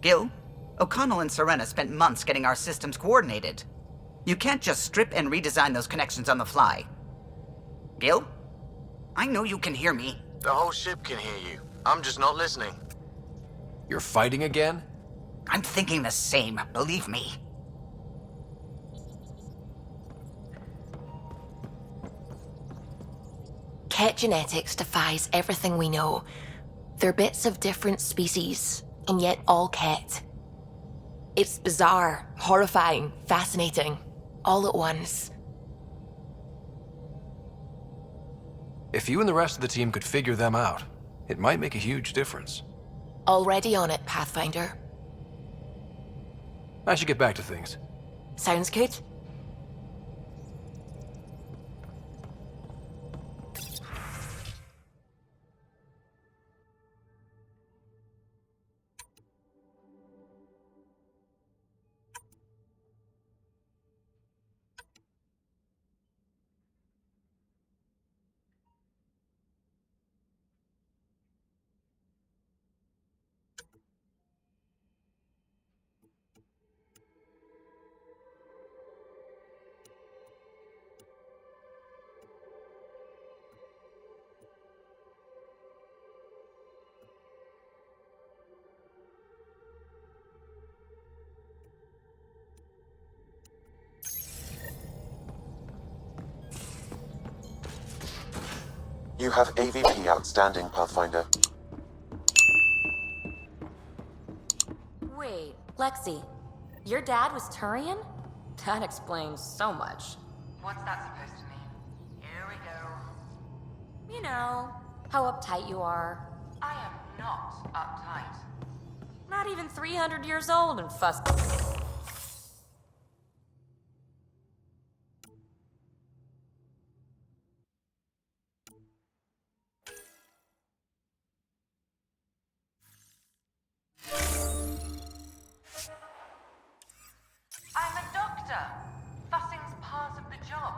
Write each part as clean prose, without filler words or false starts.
Gil, O'Connell and Serena spent months getting our systems coordinated. You can't just strip and redesign those connections on the fly. Gil? I know you can hear me. The whole ship can hear you. I'm just not listening. You're fighting again? I'm thinking the same, believe me. Ket genetics defies everything we know. They're bits of different species, and yet all Ket. It's bizarre, horrifying, fascinating, all at once. If you and the rest of the team could figure them out, it might make a huge difference. Already on it, Pathfinder. I should get back to things. Sounds good. You have AVP outstanding, Pathfinder. Wait, Lexi, your dad was Turian? That explains so much. What's that supposed to mean? Here we go. You know, how uptight you are. I am not uptight. Not even 300 years old and fussed. I'm a doctor. Fussing's part of the job.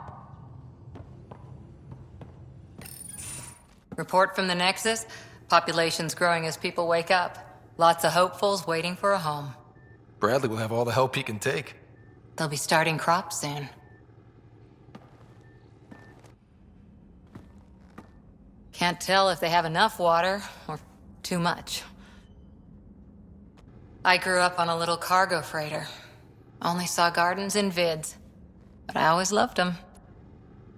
Report from the Nexus. Population's growing as people wake up. Lots of hopefuls waiting for a home. Bradley will have all the help he can take. They'll be starting crops soon. Can't tell if they have enough water or too much. I grew up on a little cargo freighter. Only saw gardens in vids, but I always loved them.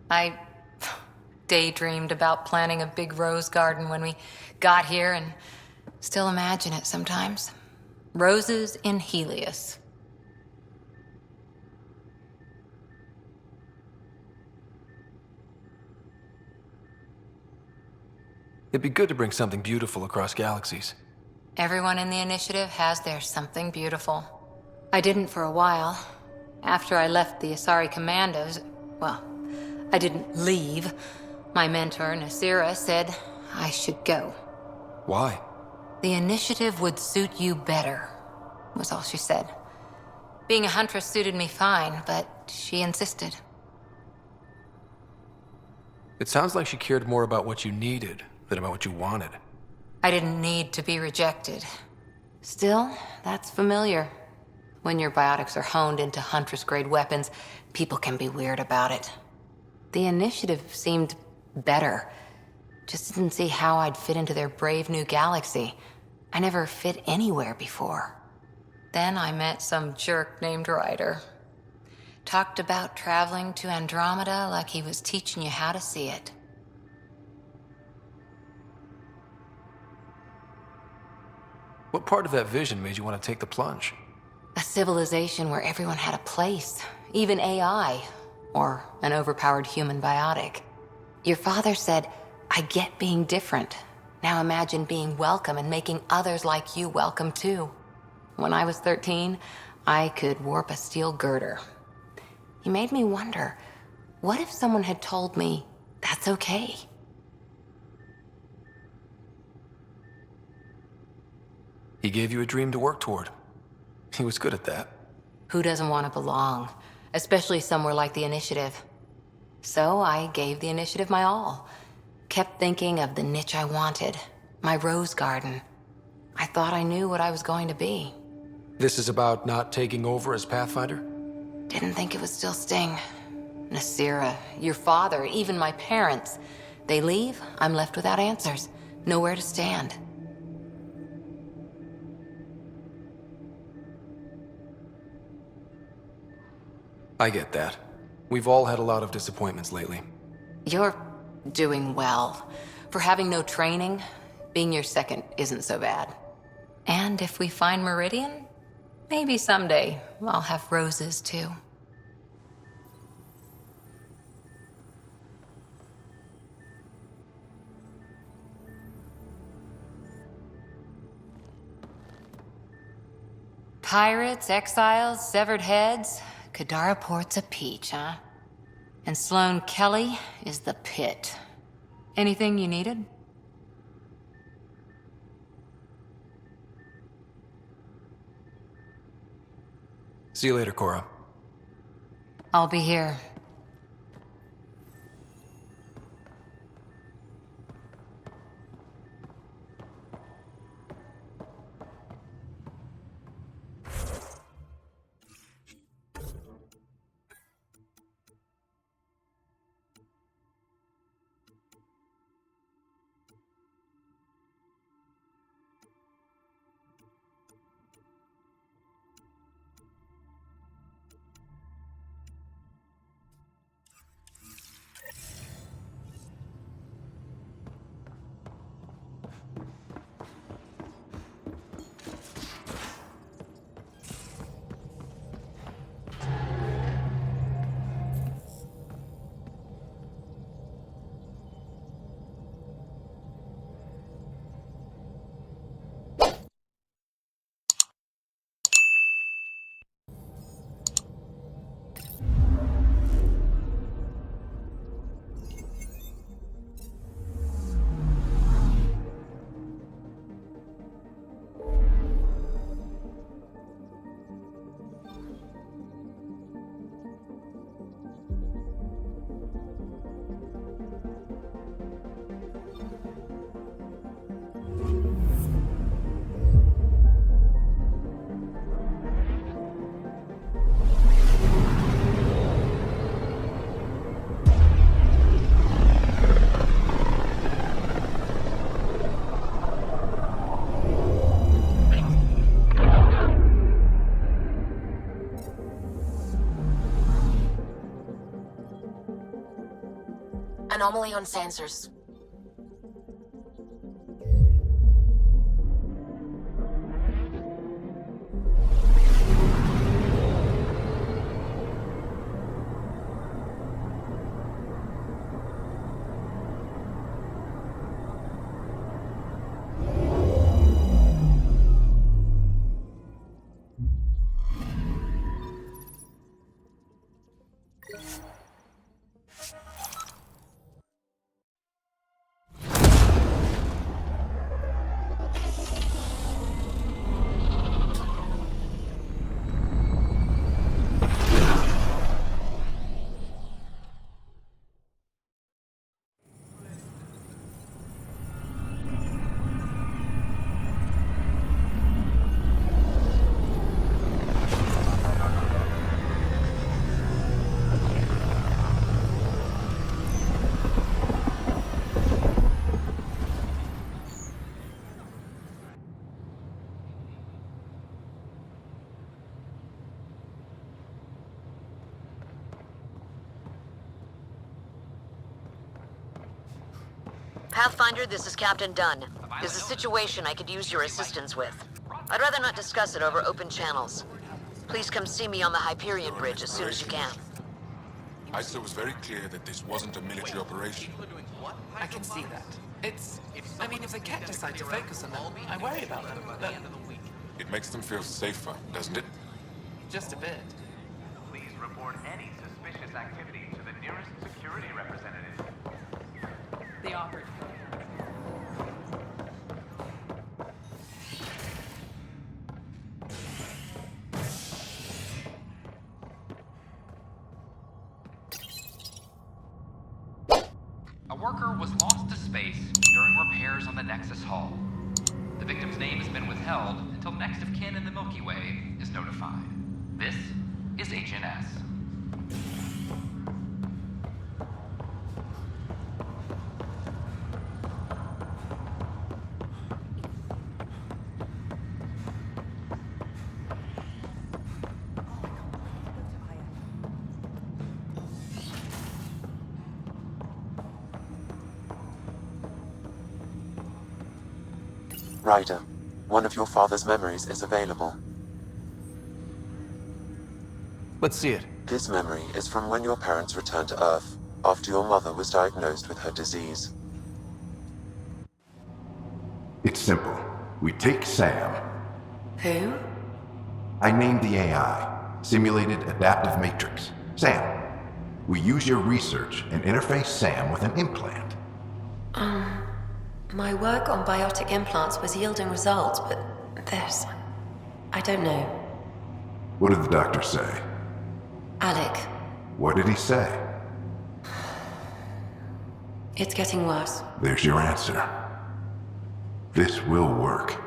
I daydreamed about planting a big rose garden when we got here and still imagine it sometimes. Roses in Helios. It'd be good to bring something beautiful across galaxies. Everyone in the initiative has their something beautiful. I didn't for a while. After I left the Asari Commandos, well, I didn't leave. My mentor, Nasira, said I should go. Why? The initiative would suit you better, was all she said. Being a huntress suited me fine, but she insisted. It sounds like she cared more about what you needed than about what you wanted. I didn't need to be rejected. Still, that's familiar. When your biotics are honed into Huntress-grade weapons, people can be weird about it. The initiative seemed better. Just didn't see how I'd fit into their brave new galaxy. I never fit anywhere before. Then I met some jerk named Ryder. Talked about traveling to Andromeda like he was teaching you how to see it. What part of that vision made you want to take the plunge? A civilization where everyone had a place, even AI, or an overpowered human biotic. Your father said, I get being different. Now imagine being welcome and making others like you welcome too. When I was 13, I could warp a steel girder. He made me wonder, what if someone had told me, that's okay? He gave you a dream to work toward. He was good at that. Who doesn't want to belong? Especially somewhere like the Initiative. So I gave the Initiative my all. Kept thinking of the niche I wanted. My rose garden. I thought I knew what I was going to be. This is about not taking over as Pathfinder? Didn't think it would still sting. Nasira, your father, even my parents. They leave, I'm left without answers. Nowhere to stand. I get that. We've all had a lot of disappointments lately. You're doing well. For having no training, being your second isn't so bad. And if we find Meridian, maybe someday I'll have roses too. Pirates, exiles, severed heads. Kadara Port's a peach, huh? And Sloane Kelly is the pit. Anything you needed? See you later, Cora. I'll be here. Anomaly on sensors. Pathfinder, this is Captain Dunn. There's a situation I could use your assistance with. I'd rather not discuss it over open channels. Please come see me on the Hyperion Bridge as soon as you can. ISO was very clear that this wasn't a military operation. I can see that. I mean, if the cat decide to focus on them, I worry about them, but... It makes them feel safer, doesn't it? Just a bit. Please report any suspicious activity to the nearest security representative. The operative. A worker was lost to space during repairs on the Nexus Hull. The victim's name has been withheld until next of kin in the Milky Way is notified. This is HNS. Ryder, one of your father's memories is available. Let's see it. This memory is from when your parents returned to Earth, after your mother was diagnosed with her disease. It's simple. We take Sam. Who? I named the AI, Simulated Adaptive Matrix. Sam. We use your research and interface Sam with an implant. My work on biotic implants was yielding results, but this... I don't know. What did the doctor say? Alec, What did he say? it's getting worse. There's your answer. This will work.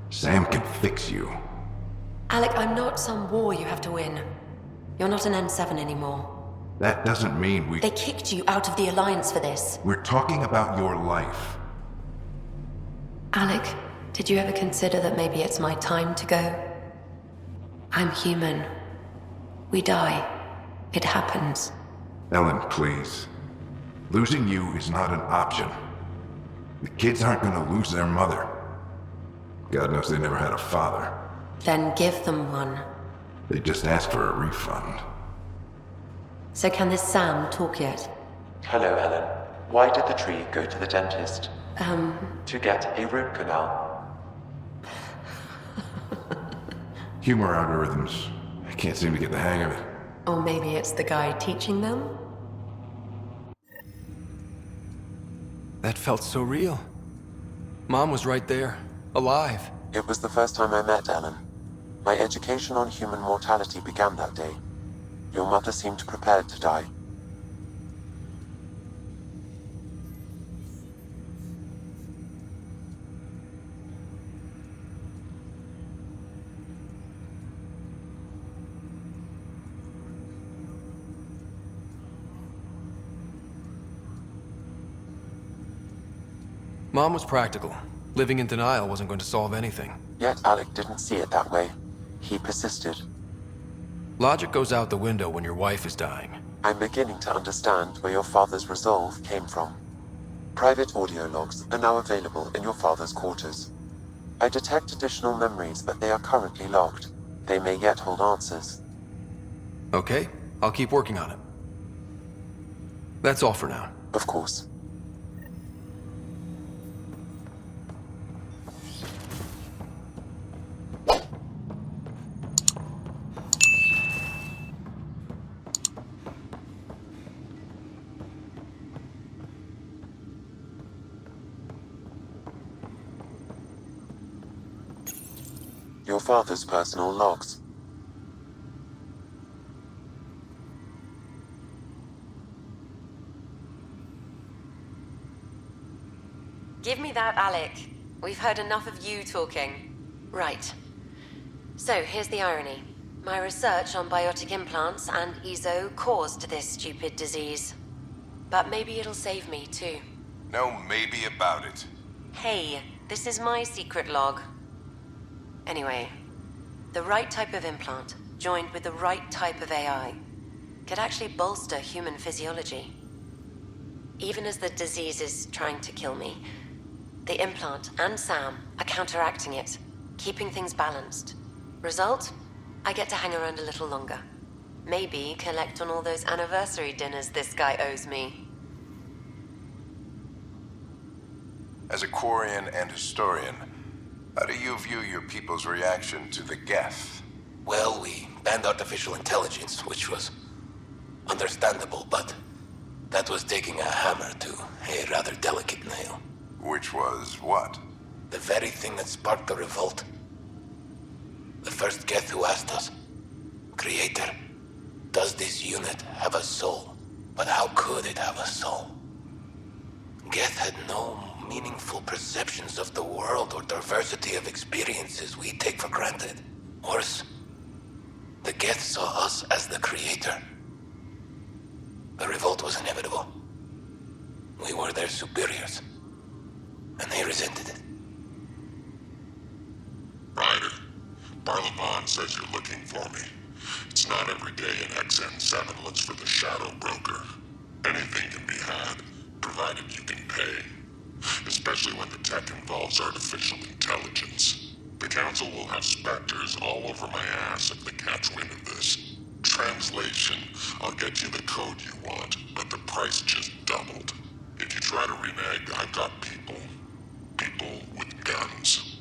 Sam can fix you. Alec, I'm not some war you have to win. You're not an N7 anymore. That doesn't mean we... They kicked you out of the Alliance for this. We're talking about your life. Alec, did you ever consider that maybe it's my time to go? I'm human. We die. It happens. Ellen, please. Losing you is not an option. The kids aren't gonna lose their mother. God knows they never had a father. Then give them one. They just asked for a refund. So can this Sam talk yet? Hello, Ellen. Why did the tree go to the dentist? To get a root canal. Humor algorithms. I can't seem to get the hang of it. Or maybe it's the guy teaching them? That felt so real. Mom was right there, alive. It was the first time I met Ellen. My education on human mortality began that day. Your mother seemed prepared to die. Mom was practical. Living in denial wasn't going to solve anything. Yet Alec didn't see it that way. He persisted. Logic goes out the window when your wife is dying. I'm beginning to understand where your father's resolve came from. Private audio logs are now available in your father's quarters. I detect additional memories, but they are currently logged. They may yet hold answers. Okay, I'll keep working on it. That's all for now. Of course. Your father's personal logs. Give me that, Alec. We've heard enough of you talking. Right. So, here's the irony. My research on biotic implants and EZO caused this stupid disease. But maybe it'll save me, too. No maybe about it. Hey, this is my secret log. Anyway, the right type of implant, joined with the right type of AI, could actually bolster human physiology. Even as the disease is trying to kill me, the implant and Sam are counteracting it, keeping things balanced. Result? I get to hang around a little longer. Maybe collect on all those anniversary dinners this guy owes me. As a Quarian and historian, how do you view your people's reaction to the Geth? Well, we banned artificial intelligence, which was understandable, but that was taking a hammer to a rather delicate nail. Which was what? The very thing that sparked the revolt. The first Geth who asked us, Creator, does this unit have a soul? But how could it have a soul? Geth had no meaningful perceptions of the world or diversity of experiences we take for granted. Worse, the Geth saw us as the creator. The revolt was inevitable. We were their superiors, and they resented it. Ryder, Barlapon says you're looking for me. It's not every day an XN7 looks for the Shadow Broker. Anything can be had, provided you can pay. Especially when the tech involves artificial intelligence. The Council will have specters all over my ass if they catch wind of this. Translation, I'll get you the code you want, but the price just doubled. If you try to renege, I've got people. People with guns.